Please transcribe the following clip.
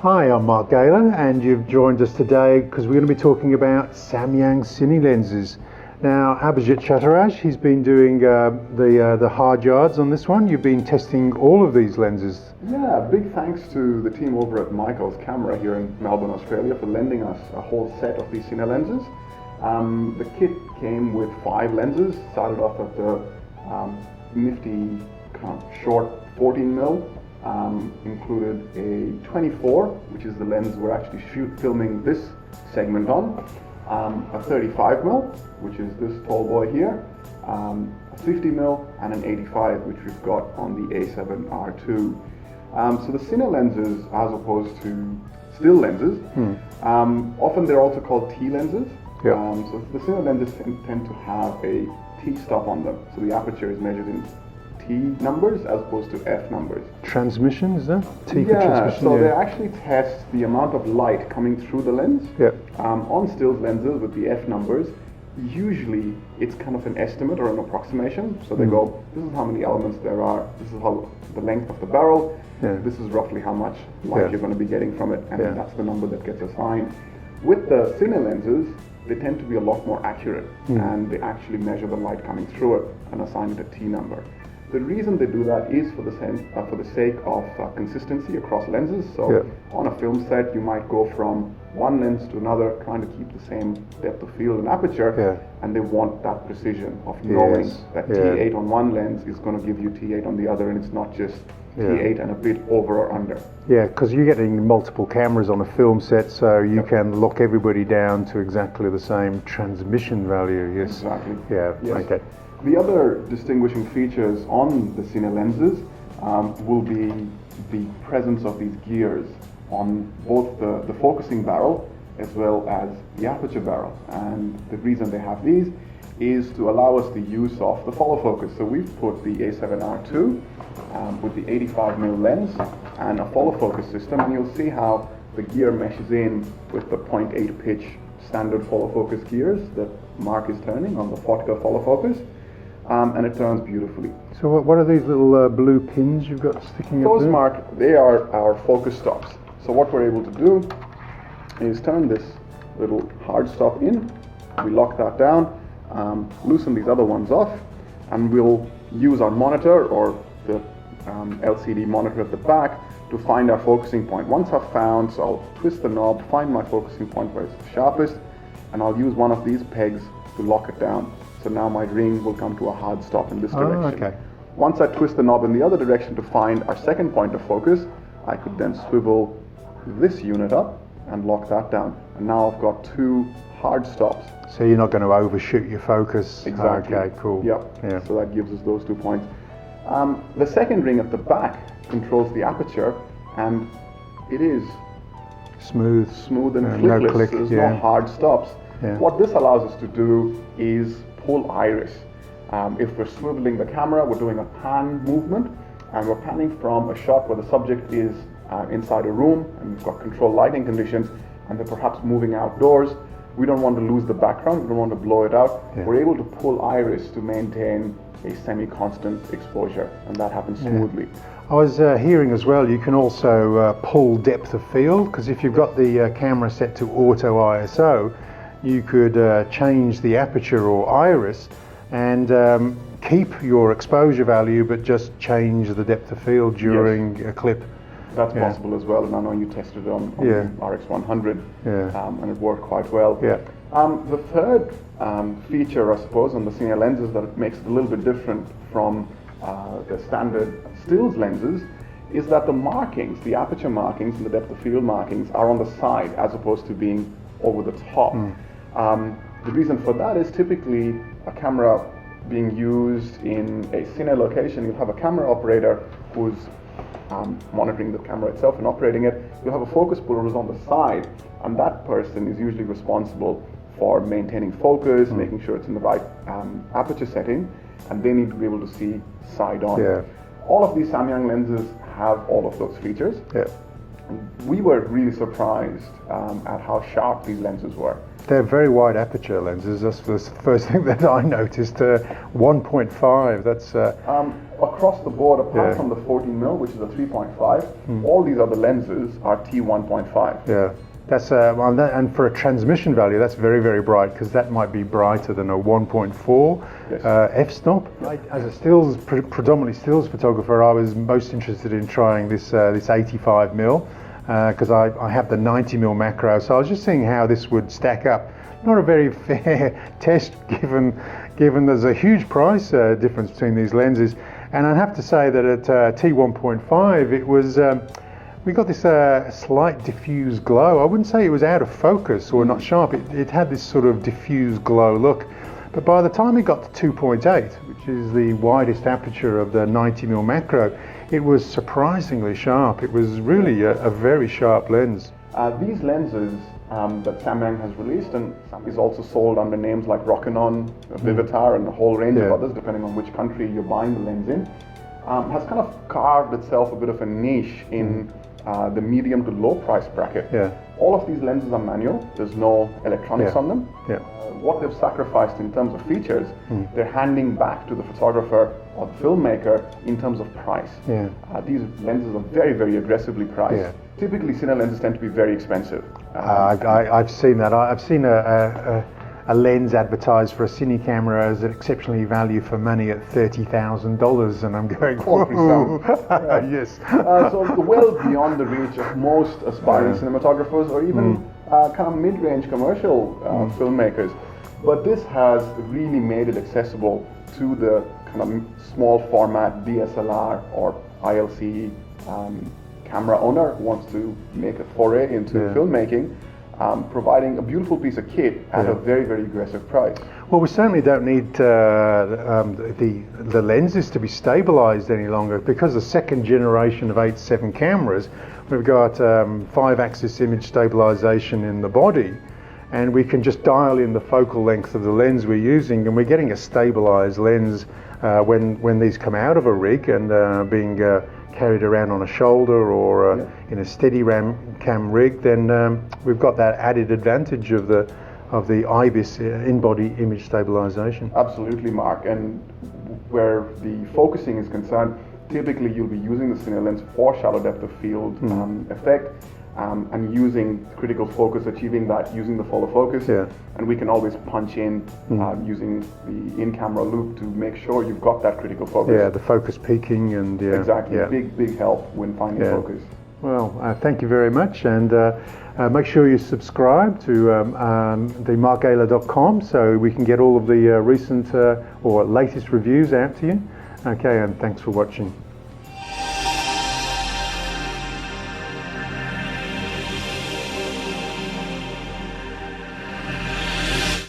Hi, I'm Mark Gaylor, and you've joined us today because we're going to be talking about Samyang-Cine lenses. Now, Abhijit Chattaraj, he's been doing the hard yards on this one. You've been testing all of these lenses. Yeah, big thanks to the team over at Michael's Camera here in Melbourne, Australia for lending us a whole set of these Cine lenses. The kit came with 5 lenses, started off at the nifty kind of short 14mm, included a 24, which is the lens we're actually filming this segment on, a 35mm, which is this tall boy here, a 50mm, and an 85, which we've got on the A7R2. So the Cine lenses, as opposed to still lenses, often they're also called T lenses. So the Cine lenses tend to have a T stop on them. So the aperture is measured in T numbers as opposed to F numbers. Transmission, is that? T for transmission? So they actually test the amount of light coming through the lens. On stills lenses with the F numbers, usually it's kind of an estimate or an approximation. So they go, this is how many elements there are, this is how the length of the barrel, this is roughly how much light you're going to be getting from it, and that's the number that gets assigned. With the Cine lenses, they tend to be a lot more accurate, and they actually measure the light coming through it and assign it a T number. The reason they do that is for the sake of consistency across lenses. So on a film set, you might go from one lens to another, trying to keep the same depth of field and aperture, and they want that precision of knowing that T8 on one lens is going to give you T8 on the other, and it's not just T8 and a bit over or under. Yeah, because you're getting multiple cameras on a film set, so you can lock everybody down to exactly the same transmission value. Yes. Exactly. Okay. The other distinguishing features on the Cine lenses will be the presence of these gears on both the focusing barrel as well as the aperture barrel. And the reason they have these is to allow us the use of the follow focus. So we've put the A7R2 with the 85mm lens and a follow focus system, and you'll see how the gear meshes in with the 0.8 pitch standard follow focus gears that Mark is turning on the Fotka follow focus. And it turns beautifully. So what are these little blue pins you've got sticking up there? Those, Mark, they are our focus stops. So what we're able to do is turn this little hard stop in, we lock that down, loosen these other ones off, and we'll use our monitor or the LCD monitor at the back to find our focusing point. Once I've found, so I'll twist the knob, find my focusing point where it's the sharpest, and I'll use one of these pegs to lock it down. So now my ring will come to a hard stop in this direction. Once I twist the knob in the other direction to find our second point of focus, I could then swivel this unit up and lock that down. And now I've got 2 hard stops. So you're not going to overshoot your focus? Exactly. Okay, cool. So that gives us those 2 points. The second ring at the back controls the aperture, and it is smooth and flickless. No click, There's no hard stops. What this allows us to do is pull iris. If we're swiveling the camera, we're doing a pan movement, and we're panning from a shot where the subject is inside a room and we've got controlled lighting conditions, and they're perhaps moving outdoors. We don't want to lose the background, we don't want to blow it out. We're able to pull iris to maintain a semi-constant exposure, and that happens smoothly. I was hearing as well, you can also pull depth of field, because if you've got the camera set to auto ISO, you could change the aperture or iris and keep your exposure value, but just change the depth of field during a clip. That's possible as well, and I know you tested it on the RX100, and it worked quite well. The third feature, I suppose, on the Cine lenses that makes it a little bit different from the standard stills lenses is that the markings, the aperture markings and the depth of field markings are on the side as opposed to being over the top. The reason for that is typically a camera being used in a Cine location, you'll have a camera operator who's monitoring the camera itself and operating it. You'll have a focus puller who's on the side, and that person is usually responsible for maintaining focus, making sure it's in the right aperture setting, and they need to be able to see side on. All of these Samyang lenses have all of those features. we were really surprised at how sharp these lenses were. They're very wide aperture lenses. That's the first thing that I noticed. 1.5. That's across the board, apart from the 14mm, which is a 3.5, all these other lenses are T1.5. Yeah, that's and for a transmission value, that's very, very bright, because that might be brighter than a 1.4 f-stop. As a predominantly stills photographer, I was most interested in trying this 85mm. Because I have the 90mm macro, so I was just seeing how this would stack up. Not a very fair test, given there's a huge price difference between these lenses. And I'd have to say that at T1.5, it was we got this slight diffuse glow. I wouldn't say it was out of focus or not sharp. It had this sort of diffuse glow look. But by the time it got to 2.8, which is the widest aperture of the 90mm macro, it was surprisingly sharp. It was really a very sharp lens. These lenses that Samyang has released and is also sold under names like Rokinon, Vivitar, and a whole range of others, depending on which country you're buying the lens in, has kind of carved itself a bit of a niche in the medium to low price bracket. All of these lenses are manual. There's no electronics on them. What they've sacrificed in terms of features, they're handing back to the photographer or the filmmaker in terms of price. These lenses are very, very aggressively priced. Typically, cine lenses tend to be very expensive. I've seen that. I've seen a lens advertised for a cine camera as exceptionally value for money at $30,000, and I'm going, whoa. Yes. So well beyond the reach of most aspiring cinematographers or even kind of mid-range commercial filmmakers. But this has really made it accessible to the kind of small format DSLR or ILC camera owner who wants to make a foray into filmmaking, providing a beautiful piece of kit at a very, very aggressive price. Well, we certainly don't need the lenses to be stabilized any longer, because the second generation of 8.7 cameras, we've got 5-axis image stabilization in the body, and we can just dial in the focal length of the lens we're using, and we're getting a stabilized lens when these come out of a rig and being carried around on a shoulder or in a steady cam rig. Then we've got that added advantage of the IBIS, in-body image stabilization. Absolutely, Mark. And where the focusing is concerned, typically you'll be using the cine lens for shallow depth of field effect, and using critical focus, achieving that using the follow focus. And we can always punch in using the in-camera loop to make sure you've got that critical focus. The focus peaking and exactly. Big help when finding focus. Well, thank you very much, and make sure you subscribe to themarkgaylor.com so we can get all of the recent or latest reviews out to you. Okay, and thanks for watching.